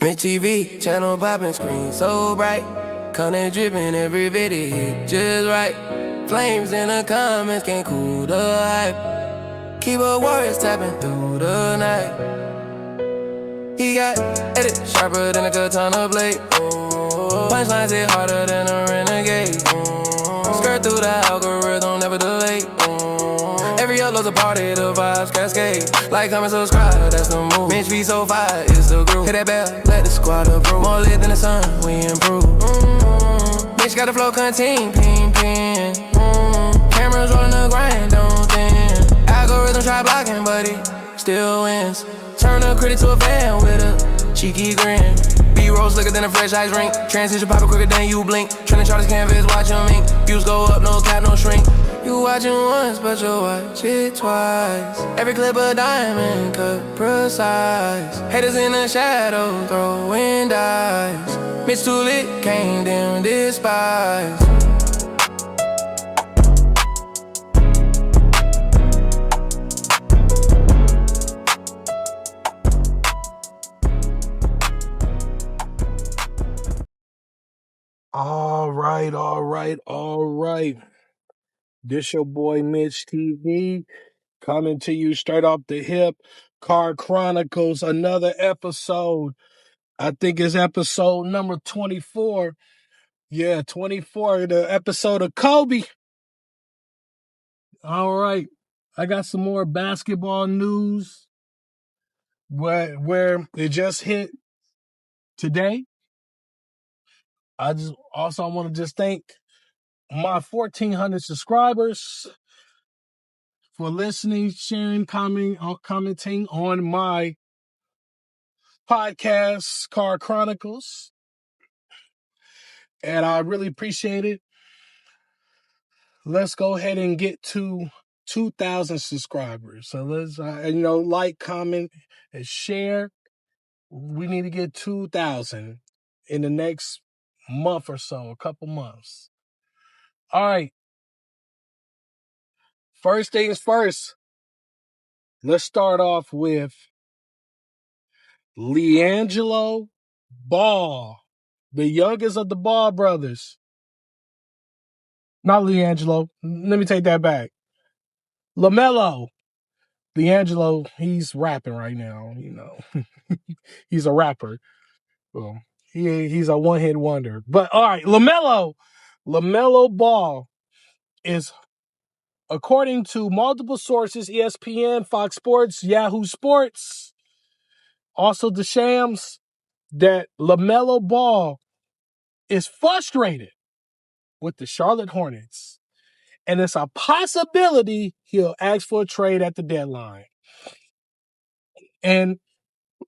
Mid TV, channel popping, screen so bright. Content dripping, every video hit just right. Flames in the comments can't cool the hype. Keyboard warriors tapping through the night. He got edit sharper than a katana blade. Punchlines hit harder than a renegade. Skirt through the algorithm, never delay. Every upload's a party, the vibes cascade. Like, comment, subscribe, that's the move. Mitch be so fire, it's the groove. Hit that bell, let the squad approve. More lit than the sun, we improve. Mitch got the flow, contain, ping, ping. Cameras rolling the grind, don't thin. Algorithm try blocking, but he still wins. Turn a critic to a fan with a cheeky grin. B-roll slicker than a fresh ice rink. Transition poppin' quicker than you blink. Trending charts canvas, watch them ink. Views go up, no cap, no shrink. You watching once, but you watch it twice. Every clip a diamond cut precise. Haters in the shadow, throwing dice. Mitch too lit, can't dim despise. All right. This your boy Mitch TV coming to you straight off the hip. Car Chronicles, another episode. I think it's episode number 24. Yeah, 24, the episode of Kobe. All right. I got some more basketball news where it just hit today. I want to thank my 1,400 subscribers for listening, sharing, commenting on my podcast, Car Chronicles. And I really appreciate it. Let's go ahead and get to 2,000 subscribers. So let's, like, comment, and share. We need to get 2,000 in the next month or so, a couple months. All right. First things first. Let's start off with LiAngelo Ball, the youngest of the Ball brothers. Not LiAngelo. Let me take that back. LaMelo. LiAngelo, he's rapping right now, he's a rapper. Well, he's a one-hit wonder. But all right, LaMelo Ball is, according to multiple sources, ESPN, Fox Sports, Yahoo Sports, also the Shams, that LaMelo Ball is frustrated with the Charlotte Hornets. And it's a possibility he'll ask for a trade at the deadline. And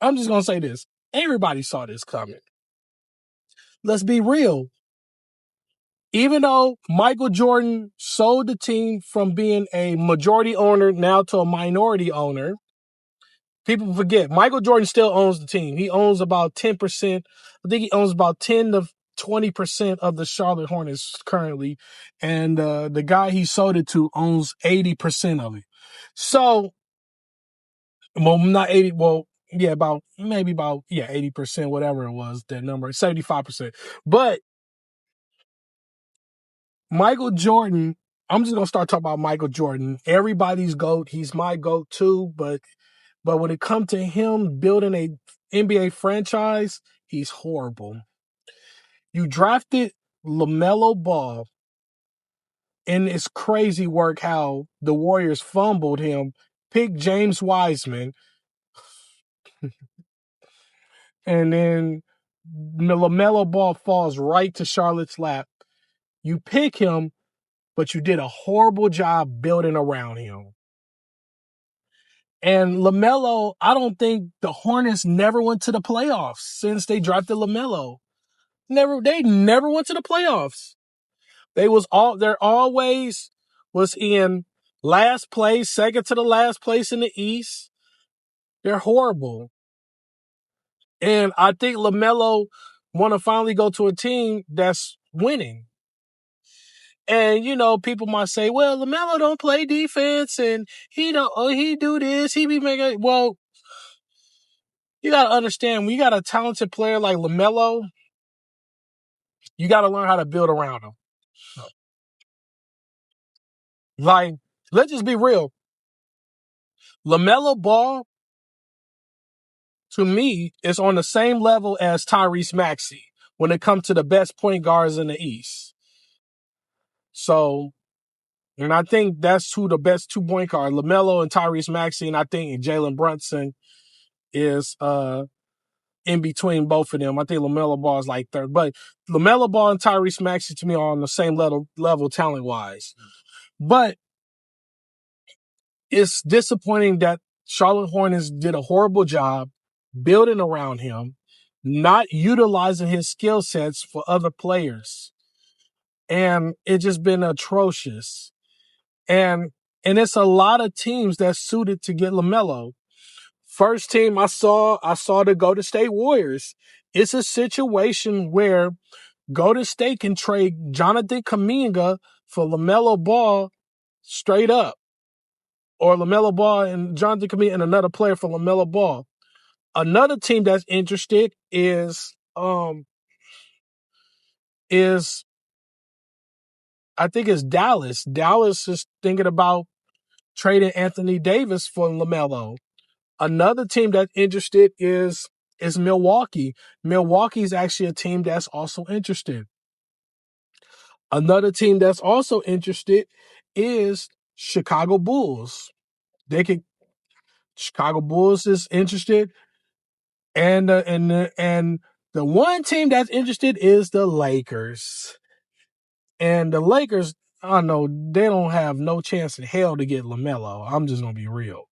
I'm just going to say this. Everybody saw this coming. Let's be real. Even though Michael Jordan sold the team from being a majority owner now to a minority owner, people forget Michael Jordan still owns the team. He owns about 10%. I think he owns about 10 to 20% of the Charlotte Hornets currently. And the guy he sold it to owns 80% of it. So, well, not 80, well, yeah, about 80%, whatever it was, that number, 75%. But Michael Jordan, I'm just going to start talking about Michael Jordan. Everybody's GOAT. He's my GOAT too. But when it comes to him building a NBA franchise, he's horrible. You drafted LaMelo Ball, and it's crazy work how the Warriors fumbled him, picked James Wiseman, and then LaMelo Ball falls right to Charlotte's lap. You pick him, but you did a horrible job building around him. And LaMelo, I don't think the Hornets never went to the playoffs since they drafted LaMelo. They never went to the playoffs. They're always was in last place, second to the last place in the East. They're horrible. And I think LaMelo want to finally go to a team that's winning. And, people might say, well, LaMelo don't play defense and he do this, he be making, well, you got to understand, when you got a talented player like LaMelo, you got to learn how to build around him. Like, let's just be real. LaMelo Ball, to me, is on the same level as Tyrese Maxey when it comes to the best point guards in the East. So, and I think that's who the best 2-point guard, LaMelo and Tyrese Maxey, and I think Jalen Brunson is in between both of them. I think LaMelo Ball is like third, but LaMelo Ball and Tyrese Maxey to me are on the same level talent wise. But it's disappointing that Charlotte Hornets did a horrible job building around him, not utilizing his skill sets for other players. And it's just been atrocious. And it's a lot of teams that's suited to get LaMelo. First team I saw the Golden State Warriors. It's a situation where Golden State can trade Jonathan Kuminga for LaMelo Ball straight up. Or LaMelo Ball and Jonathan Kuminga and another player for LaMelo Ball. Another team that's interested is I think it's Dallas. Dallas is thinking about trading Anthony Davis for LaMelo. Another team that's interested is Milwaukee. Milwaukee's actually a team that's also interested. Another team that's also interested is Chicago Bulls. Chicago Bulls is interested, and the one team that's interested is the Lakers. And the Lakers, I know they don't have no chance in hell to get LaMelo. I'm just gonna be real.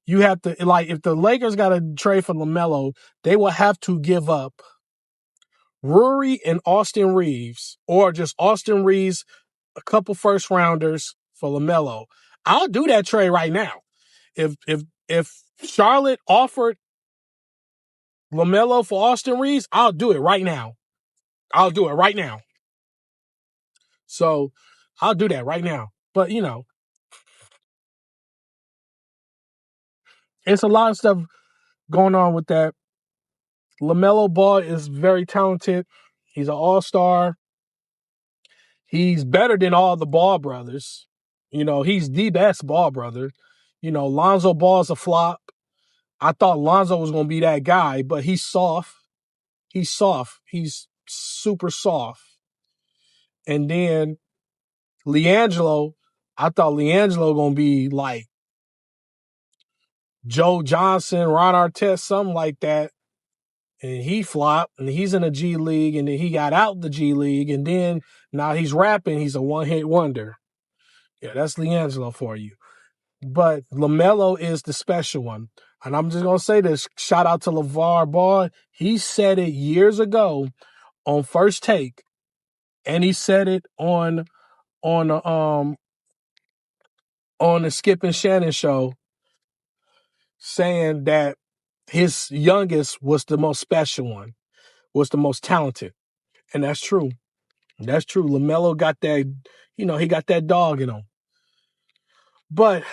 You have to, like, if the Lakers got to trade for LaMelo, they will have to give up Rory and Austin Reeves, or just Austin Reeves, a couple first rounders for LaMelo. I'll do that trade right now. If Charlotte offered LaMelo for Austin Reeves, I'll do it right now. I'll do it right now. So I'll do that right now. But, it's a lot of stuff going on with that. LaMelo Ball is very talented. He's an all-star. He's better than all the Ball brothers. He's the best Ball brother. Lonzo Ball's a flop. I thought Lonzo was going to be that guy, but he's soft. He's soft. He's super soft. And then LiAngelo, I thought LiAngelo going to be like Joe Johnson, Ron Artest, something like that. And he flopped, and he's in the G League, and then he got out the G League, and then now he's rapping. He's a one-hit wonder. Yeah, that's LiAngelo for you. But LaMelo is the special one. And I'm just going to say this. Shout out to LeVar Ball. He said it years ago on First Take, and he said it on the Skip and Shannon show, saying that his youngest was the most special one, was the most talented. And that's true. That's true. LaMelo got that, he got that dog in him. But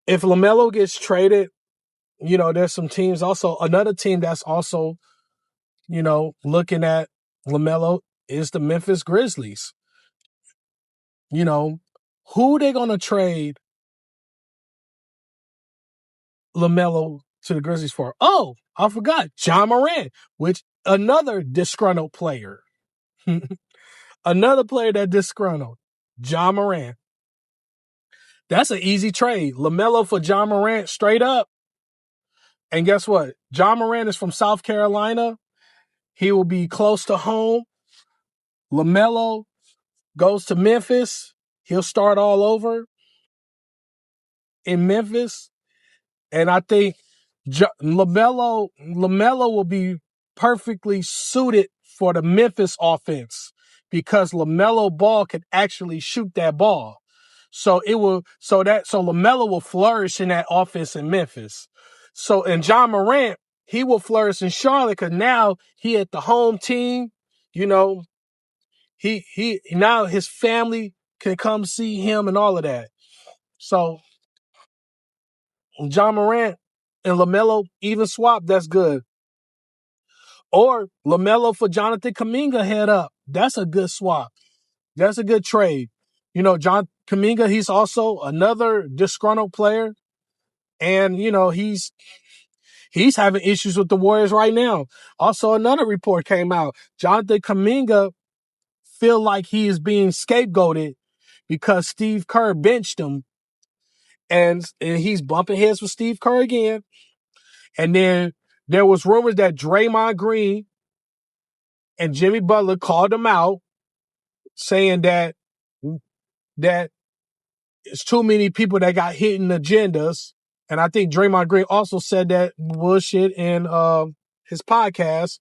if LaMelo gets traded, there's some teams also. Another team that's also, looking at LaMelo is the Memphis Grizzlies. Who they going to trade LaMelo to the Grizzlies for? Oh, I forgot. Ja Morant, which another disgruntled player. Another player that disgruntled. Ja Morant. That's an easy trade. LaMelo for Ja Morant straight up. And guess what? Ja Morant is from South Carolina. He will be close to home. LaMelo goes to Memphis. He'll start all over in Memphis. And I think LaMelo will be perfectly suited for the Memphis offense, because LaMelo Ball can actually shoot that ball. So LaMelo will flourish in that offense in Memphis. So, and Ja Morant, he will flourish in Charlotte, because now he at the home team. He now his family can come see him and all of that. So Ja Morant, and LaMelo even swap, that's good. Or LaMelo for Jonathan Kuminga head up. That's a good swap. That's a good trade. You know, John Kuminga, he's also another disgruntled player. And, you know, he's having issues with the Warriors right now. Also, another report came out. Jonathan Kuminga feel like he is being scapegoated because Steve Kerr benched him. And he's bumping heads with Steve Kerr again. And then there was rumors that Draymond Green and Jimmy Butler called him out, saying that it's too many people that got hidden agendas. And I think Draymond Green also said that bullshit in his podcast.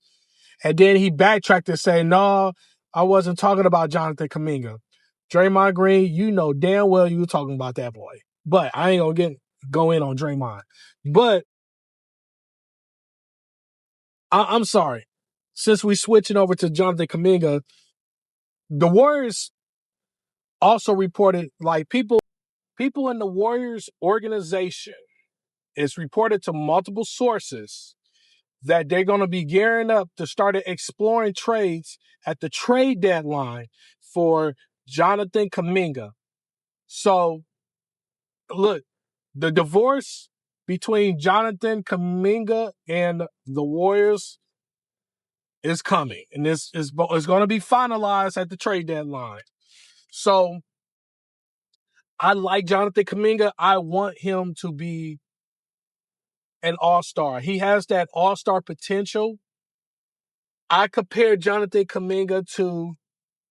And then he backtracked and said, no, I wasn't talking about Jonathan Kuminga. Draymond Green, you know damn well you were talking about that boy. But I ain't gonna go in on Draymond. But I'm sorry. Since we switching over to Jonathan Kuminga, the Warriors also reported, like, people in the Warriors organization, it's reported to multiple sources that they're going to be gearing up to start exploring trades at the trade deadline for Jonathan Kuminga. So, look, the divorce between Jonathan Kuminga and the Warriors is coming, and this is going to be finalized at the trade deadline. So, I like Jonathan Kuminga. I want him to be an all-star. He has that all-star potential. I compare Jonathan Kuminga to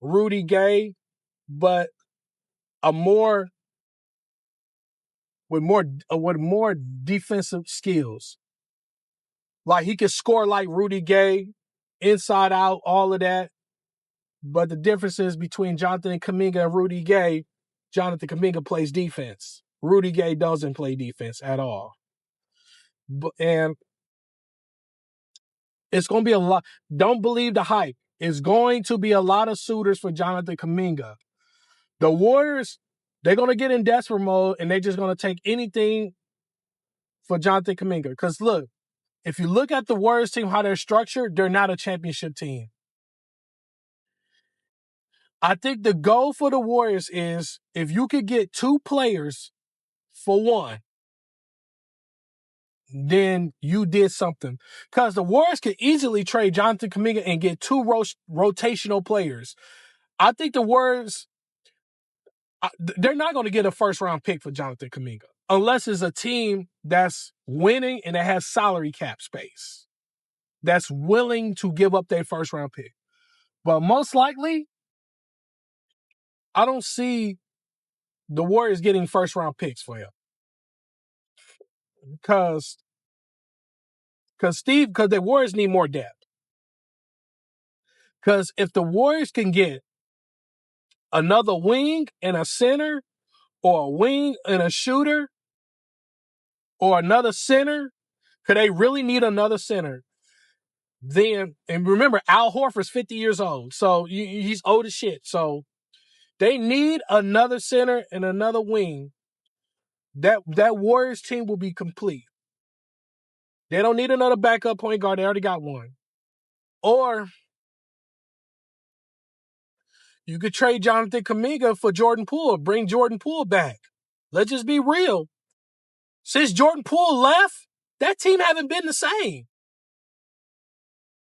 Rudy Gay, but with more defensive skills. Like, he can score like Rudy Gay, inside out, all of that. But the difference is between Jonathan Kuminga and Rudy Gay, Jonathan Kuminga plays defense. Rudy Gay doesn't play defense at all. And it's going to be a lot. Don't believe the hype. It's going to be a lot of suitors for Jonathan Kuminga. The Warriors, they're going to get in desperate mode, and they're just going to take anything for Jonathan Kuminga. Because, look, if you look at the Warriors team, how they're structured, they're not a championship team. I think the goal for the Warriors is, if you could get 2 players for one, then you did something. Because the Warriors could easily trade Jonathan Kuminga and get 2 rotational players. I think the Warriors, they're not going to get a first-round pick for Jonathan Kuminga unless it's a team that's winning and that has salary cap space, that's willing to give up their first-round pick. But most likely, I don't see the Warriors getting first-round picks for him. Because the Warriors need more depth. Because if the Warriors can get another wing and a center, or a wing and a shooter, or another center, because they really need another center. Then, and remember, Al Horford's 50 years old, so he's old as shit. So they need another center and another wing. That Warriors team will be complete. They don't need another backup point guard. They already got one. Or you could trade Jonathan Kuminga for Jordan Poole. Bring Jordan Poole back. Let's just be real. Since Jordan Poole left, that team haven't been the same.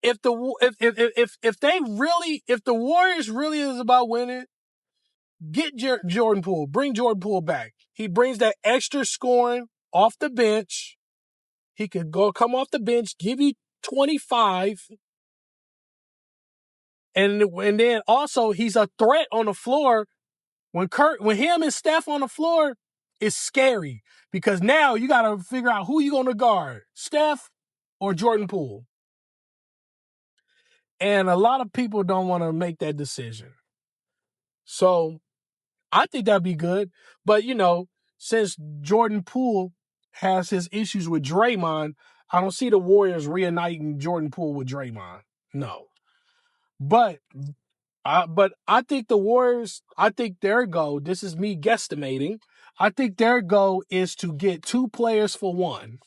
If the Warriors really is about winning, get Jordan Poole. Bring Jordan Poole back. He brings that extra scoring off the bench. He could come off the bench, give you 25. And then also, he's a threat on the floor. When him and Steph on the floor, it's scary. Because now you got to figure out who you're going to guard, Steph or Jordan Poole. And a lot of people don't want to make that decision. So I think that'd be good. But, since Jordan Poole has his issues with Draymond, I don't see the Warriors reuniting Jordan Poole with Draymond. No. But I think the Warriors, I think their goal, this is me guesstimating, I think their goal is to get 2 players for one.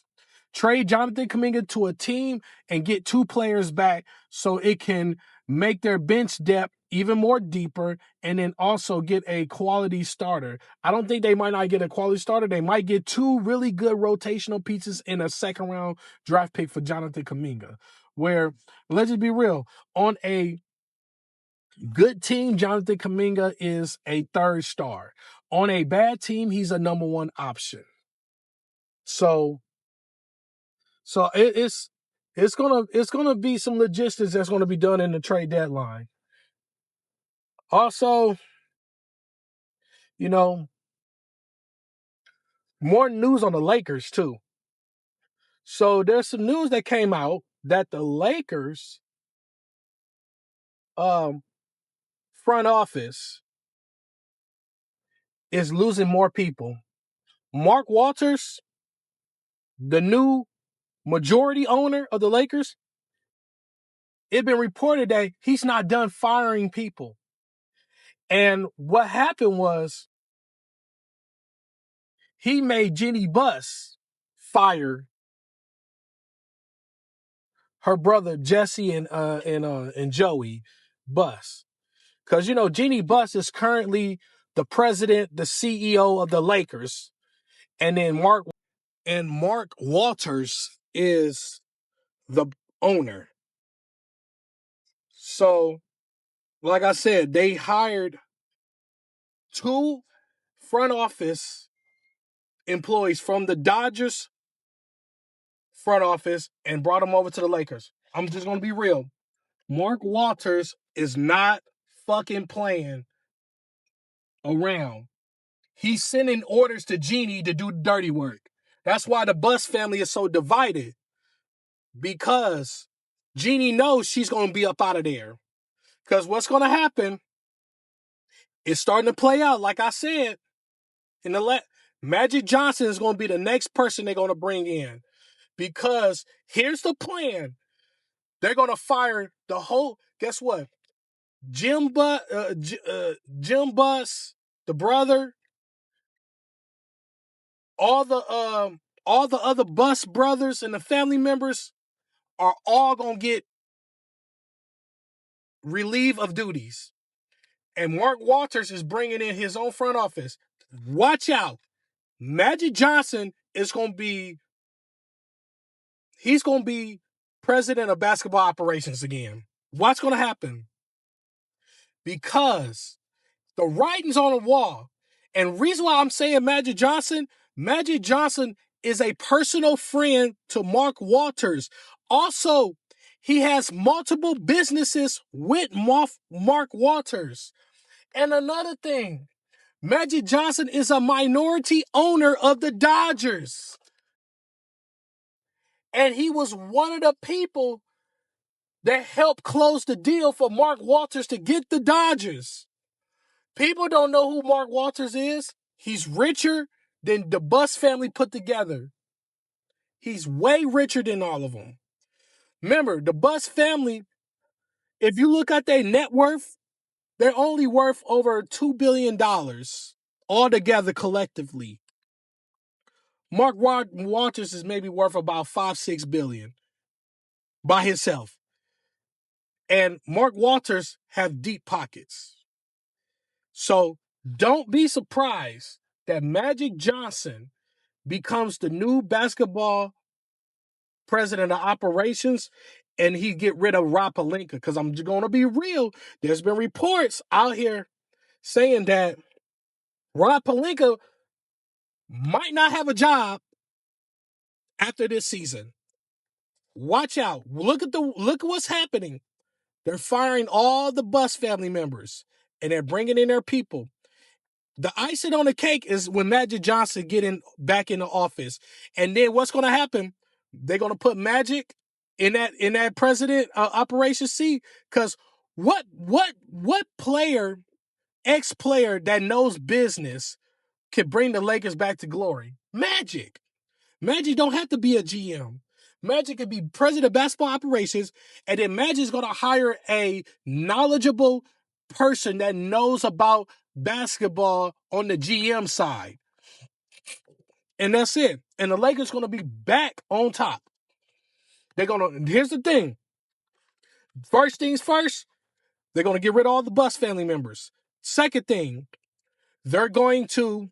trade Jonathan Kuminga to a team and get 2 players back so it can make their bench depth even more deeper and then also get a quality starter. I don't think they might not get a quality starter. They might get 2 really good rotational pieces in a second round draft pick for Jonathan Kuminga. Where, let's just be real, on a good team, Jonathan Kuminga is a 3rd star. On a bad team, he's a number 1 option. So it's gonna be some logistics that's gonna be done in the trade deadline. Also, more news on the Lakers too. So there's some news that came out that the Lakers front office is losing more people. Mark Walters, the new majority owner of the Lakers, it's been reported that he's not done firing people. And what happened was he made Jenny Buss fire her brother Jesse and Joey Buss. Because, Jeannie Buss is currently the president, the CEO of the Lakers. And then Mark Walters is the owner. So, like I said, they hired 2 front office employees from the Dodgers front office and brought them over to the Lakers. I'm just going to be real. Mark Walters is not fucking playing around. He's sending orders to Jeannie to do dirty work. That's why the Buss family is so divided. Because Jeannie knows she's going to be up out of there. Because what's going to happen is starting to play out. Like I said, Magic Johnson is going to be the next person they're going to bring in. Because here's the plan. They're going to fire the whole, guess what? Jim Buss, the brother, all the other Buss brothers and the family members are all gonna get relief of duties. And Mark Walters is bringing in his own front office. Watch out. Magic Johnson is gonna be president of basketball operations again. What's gonna happen? Because the writing's on the wall. And reason why I'm saying Magic Johnson is a personal friend to Mark Walters. Also, he has multiple businesses with Mark Walters. And another thing, Magic Johnson is a minority owner of the Dodgers. And he was one of the people that helped close the deal for Mark Walters to get the Dodgers. People don't know who Mark Walters is. He's richer than the Buss family put together. He's way richer than all of them. Remember, the Buss family, if you look at their net worth, they're only worth over $2 billion altogether collectively. Mark Walters is maybe worth about $5-6 billion by himself. And Mark Walters have deep pockets. So don't be surprised that Magic Johnson becomes the new basketball president of operations and he get rid of Rob Pelinka. Because I'm going to be real. There's been reports out here saying that Rob Pelinka might not have a job after this season. Watch out. Look at what's happening. They're firing all the Buss family members and they're bringing in their people. The icing on the cake is when Magic Johnson getting back in the office. And then what's going to happen? They're going to put Magic in that president operation seat. Because what player, ex-player that knows business could bring the Lakers back to glory? Magic. Magic don't have to be a GM. Magic could be president of basketball operations, and then Magic's going to hire a knowledgeable person that knows about basketball on the GM side. And that's it. And the Lakers going to be back on top. Here's the thing. First things first, they're going to get rid of all the Bus family members. Second thing, they're going to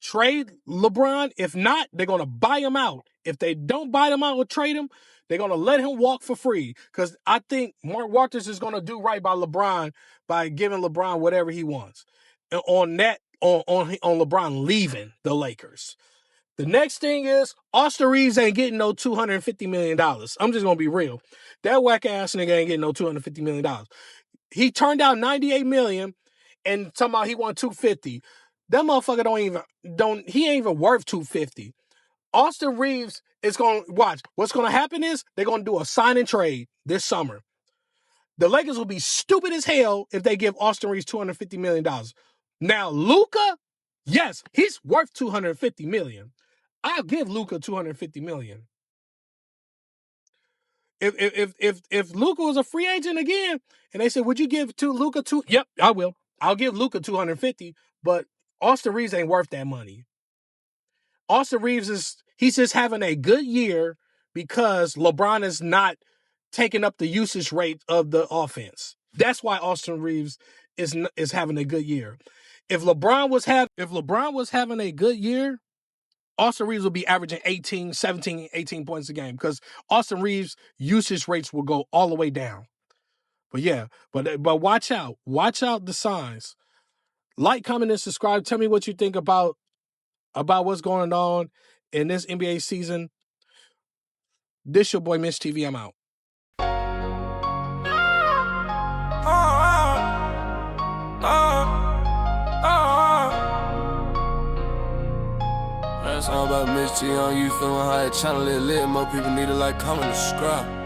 trade LeBron. If not, they're going to buy him out. If they don't buy him out or trade him, they're going to let him walk for free. Because I think Mark Walters is going to do right by LeBron by giving LeBron whatever he wants. And on LeBron leaving the Lakers. The next thing is Austin Reeves ain't getting no $250 million. I'm just going to be real. That whack ass nigga ain't getting no $250 million. He turned out $98 million and talking about he won $250. That motherfucker he ain't even worth $250. Austin Reeves is going to watch. What's going to happen is they're going to do a sign and trade this summer. The Lakers will be stupid as hell if they give Austin Reeves $250 million. Now, Luka, yes, he's worth $250 million. I'll give Luka $250 million. If Luka was a free agent again, and they said, "Would you give to Luka two?" Yep, I will. I'll give Luka $250, but Austin Reeves ain't worth that money. Austin Reeves he's just having a good year because LeBron is not taking up the usage rate of the offense. That's why Austin Reeves is having a good year. If LeBron was having a good year, Austin Reeves will be averaging 17, 18 points a game because Austin Reeves' usage rates will go all the way down. But yeah, but watch out. Watch out the signs. Like, comment, and subscribe. Tell me what you think about what's going on in this NBA season. This your boy, Mitch TV. I'm out. That's all about Mitch T on you feeling how that channel is lit. More people need to like, comment, and subscribe.